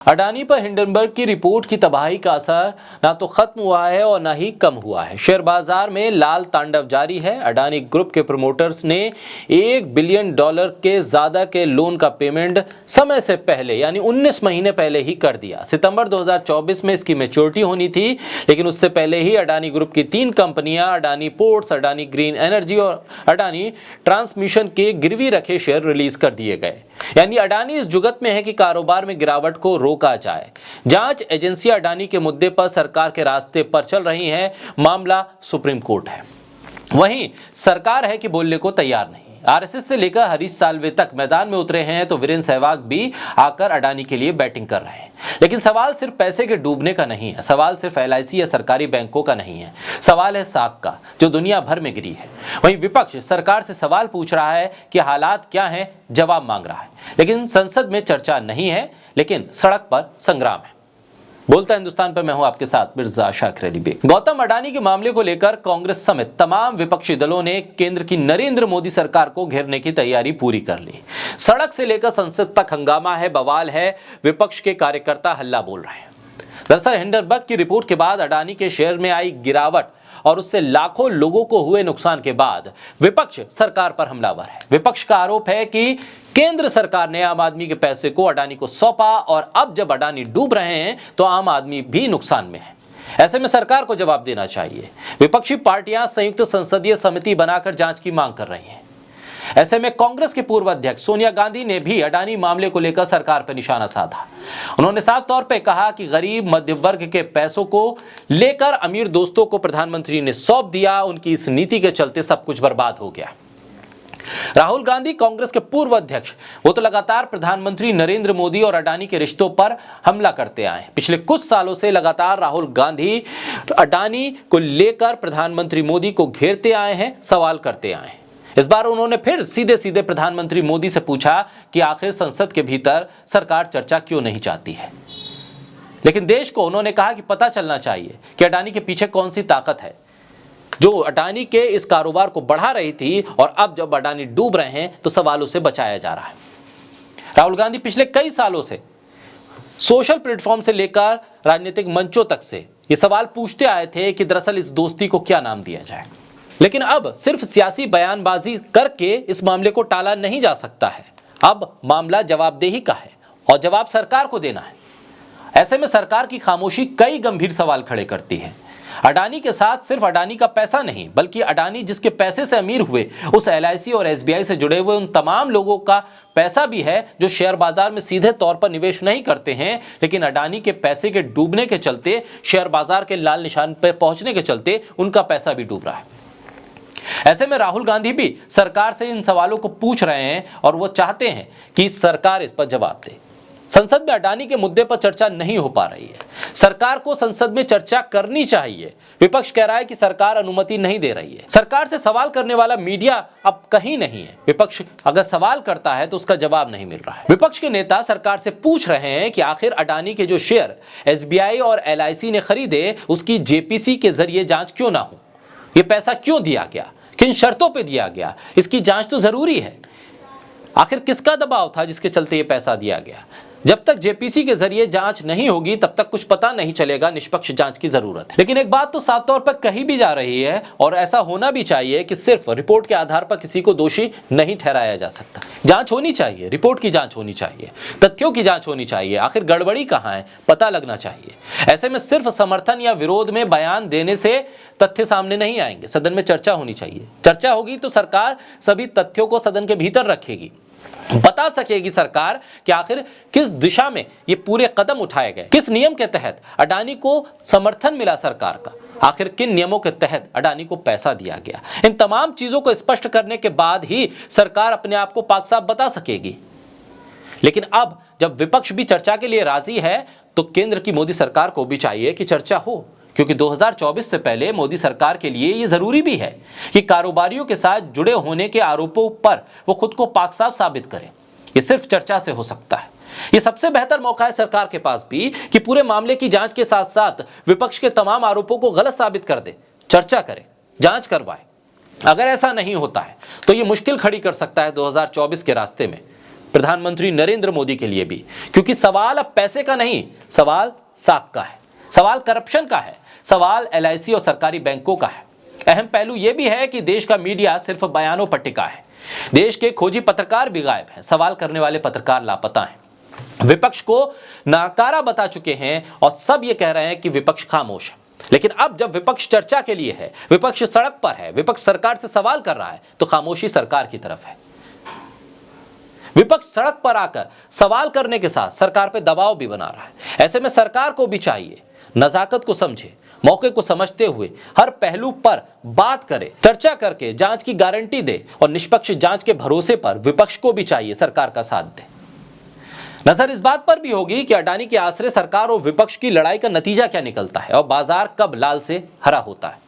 अडानी पर हिंडनबर्ग की रिपोर्ट की तबाही का असर ना तो खत्म हुआ है और ना ही कम हुआ है। शेयर बाजार में लाल तांडव जारी है। अडानी ग्रुप के प्रमोटर्स ने $1 बिलियन के ज्यादा के लोन का पेमेंट समय से पहले यानी 19 महीने पहले ही कर दिया। सितंबर 2024 में इसकी मैच्योरिटी होनी थी, लेकिन उससे पहले ही अडानी ग्रुप की 3 कंपनियां Adani ports, Adani green energy और अडानी ट्रांसमिशन के गिरवी रखे शेयर रिलीज कर दिए गए। यानी अडानी इस जुगत में है कि कारोबार में गिरावट को रोका जाए। जांच एजेंसियां अडानी के मुद्दे पर सरकार के रास्ते पर चल रही हैं। मामला सुप्रीम कोर्ट है। वहीं सरकार है कि बोलने को तैयार नहीं। आरएसएस से लेकर हरीश साल्वे तक मैदान में उतरे हैं, तो वीरेंद्र सहवाग भी आकर अडानी के लिए बैटिंग कर रहे हैं। लेकिन सवाल सिर्फ पैसे के डूबने का नहीं है। सवाल सिर्फ एलआईसी या सरकारी बैंकों का नहीं है। सवाल है साख का, जो दुनिया भर में गिरी है। वहीं विपक्ष सरकार से सवाल पूछ रहा है कि हालात क्या हैं, जवाब मांग रहा है। लेकिन संसद में चर्चा नहीं है, लेकिन सड़क पर संग्राम है। बोलता हिंदुस्तान पर मैं हूं आपके साथ मिर्जा शाकिर अली बेग। गौतम अडानी के मामले को लेकर कांग्रेस समेत तमाम विपक्षी दलों ने केंद्र की नरेंद्र मोदी सरकार को घेरने की तैयारी पूरी कर ली। सड़क से लेकर संसद तक हंगामा है, बवाल है। विपक्ष के कार्यकर्ता हल्ला बोल रहे हैं। दरअसल हिंडनबर्ग की रिपोर्ट के बाद अडानी के शेयर में आई गिरावट और उससे लाखों लोगों को हुए नुकसान के बाद विपक्ष सरकार पर हमलावर है। विपक्ष का आरोप है कि केंद्र सरकार ने आम आदमी के पैसे को अडानी को सौंपा और अब जब अडानी डूब रहे हैं तो आम आदमी भी नुकसान में है। ऐसे में सरकार को जवाब देना चाहिए। विपक्षी पार्टियां संयुक्त संसदीय समिति बनाकर जांच की मांग कर रही हैं। ऐसे में कांग्रेस के पूर्व अध्यक्ष सोनिया गांधी ने भी अडानी मामले को लेकर सरकार पर निशाना साधा। उन्होंने साफ तौर पर कहा कि गरीब मध्य वर्ग के पैसों को लेकर अमीर दोस्तों को प्रधानमंत्री ने सौंप दिया। उनकी इस नीति के चलते सब कुछ बर्बाद हो गया। राहुल गांधी कांग्रेस के पूर्व अध्यक्ष, वो तो लगातार प्रधानमंत्री नरेंद्र मोदी और अडानी के रिश्तों पर हमला करते आए। पिछले कुछ सालों से लगातार राहुल गांधी अडानी को लेकर प्रधानमंत्री मोदी को घेरते आए हैं, सवाल करते आए हैं। इस बार उन्होंने फिर सीधे सीधे प्रधानमंत्री मोदी से पूछा कि आखिर संसद के भीतर सरकार चर्चा क्यों नहीं चाहती है। लेकिन देश को उन्होंने कहा कि पता चलना चाहिए कि अडानी के पीछे कौन सी ताकत है जो अडानी के इस कारोबार को बढ़ा रही थी, और अब जब अडानी डूब रहे हैं तो सवालों से बचाया जा रहा है। राहुल गांधी पिछले कई सालों से सोशल प्लेटफॉर्म से लेकर राजनीतिक मंचों तक से ये सवाल पूछते आए थे कि दरअसल इस दोस्ती को क्या नाम दिया जाए। लेकिन अब सिर्फ सियासी बयानबाजी करके इस मामले को टाला नहीं जा सकता है। अब मामला जवाबदेही का है और जवाब सरकार को देना है। ऐसे में सरकार की खामोशी कई गंभीर सवाल खड़े करती है। अडानी के साथ सिर्फ अडानी का पैसा नहीं, बल्कि अडानी जिसके पैसे से अमीर हुए उस एलआईसी और एसबीआई से जुड़े हुए उन तमाम लोगों का पैसा भी है जो शेयर बाजार में सीधे तौर पर निवेश नहीं करते हैं, लेकिन अडानी के पैसे के डूबने के चलते, शेयर बाजार के लाल निशान पर पहुंचने के चलते उनका पैसा भी डूब रहा है। ऐसे में राहुल गांधी भी सरकार से इन सवालों को पूछ रहे हैं और वो चाहते हैं कि सरकार इस पर जवाब दे। संसद में अडानी के मुद्दे पर चर्चा नहीं हो पा रही है। सरकार को संसद में चर्चा करनी चाहिए। विपक्ष कह रहा है कि सरकार अनुमति नहीं दे रही है। सरकार से सवाल करने वाला मीडिया अब कहीं नहीं है। विपक्ष अगर सवाल करता है तो उसका जवाब नहीं मिल रहा है। विपक्ष के नेता सरकार से पूछ रहे हैं कि आखिर अडानी के जो शेयर एसबीआई और एलआईसी ने खरीदे, उसकी जेपीसी के जरिए जांच क्यों ना हो। ये पैसा क्यों दिया गया, किन शर्तों पर दिया गया, इसकी जांच तो जरूरी है। आखिर किसका दबाव था जिसके चलते ये पैसा दिया गया। जब तक जेपीसी के जरिए जांच नहीं होगी तब तक कुछ पता नहीं चलेगा। निष्पक्ष जांच की जरूरत है। लेकिन एक बात तो साफ तौर पर कही भी जा रही है, और ऐसा होना भी चाहिए कि सिर्फ रिपोर्ट के आधार पर किसी को दोषी नहीं ठहराया जा सकता। जांच होनी चाहिए, रिपोर्ट की जांच होनी चाहिए, तथ्यों की जांच होनी चाहिए। आखिर गड़बड़ी कहां है पता लगना चाहिए। ऐसे में सिर्फ समर्थन या विरोध में बयान देने से तथ्य सामने नहीं आएंगे। सदन में चर्चा होनी चाहिए। चर्चा होगी तो सरकार सभी तथ्यों को सदन के भीतर रखेगी, बता सकेगी सरकार कि आखिर किस दिशा में ये पूरे कदम उठाए गए, किस नियम के तहत अडानी को समर्थन मिला सरकार का, आखिर किन नियमों के तहत अडानी को पैसा दिया गया। इन तमाम चीजों को स्पष्ट करने के बाद ही सरकार अपने आप को पाक साफ बता सकेगी। लेकिन अब जब विपक्ष भी चर्चा के लिए राजी है तो केंद्र की मोदी सरकार को भी चाहिए कि चर्चा हो, क्योंकि 2024 से पहले मोदी सरकार के लिए यह जरूरी भी है कि कारोबारियों के साथ जुड़े होने के आरोपों पर वो खुद को पाक साफ साबित करें। ये सिर्फ चर्चा से हो सकता है। ये सबसे बेहतर मौका है सरकार के पास भी कि पूरे मामले की जांच के साथ साथ विपक्ष के तमाम आरोपों को गलत साबित कर दे, चर्चा करे, जांच करवाए। अगर ऐसा नहीं होता है तो ये मुश्किल खड़ी कर सकता है 2024 के रास्ते में। प्रधानमंत्री नरेंद्र मोदी के लिए भी, क्योंकि सवाल अब पैसे का नहीं, सवाल साख का है, सवाल करप्शन का है, सवाल एलआईसी और सरकारी बैंकों का है। अहम पहलू यह भी है कि देश का मीडिया सिर्फ बयानों पर टिका है। देश के खोजी पत्रकार भी गायब हैं, सवाल करने वाले पत्रकार लापता हैं। विपक्ष को नाकारा बता चुके हैं और सब ये कह रहे हैं कि विपक्ष खामोश है। लेकिन अब जब विपक्ष चर्चा के लिए है, विपक्ष सड़क पर है, विपक्ष सरकार से सवाल कर रहा है, तो खामोशी सरकार की तरफ है। विपक्ष सड़क पर आकर सवाल करने के साथ सरकार पर दबाव भी बना रहा है। ऐसे में सरकार को भी चाहिए नजाकत को समझे, मौके को समझते हुए हर पहलू पर बात करे, चर्चा करके जांच की गारंटी दे और निष्पक्ष जांच के भरोसे पर विपक्ष को भी चाहिए सरकार का साथ दे। नजर इस बात पर भी होगी कि अडानी के आसरे सरकार और विपक्ष की लड़ाई का नतीजा क्या निकलता है और बाजार कब लाल से हरा होता है।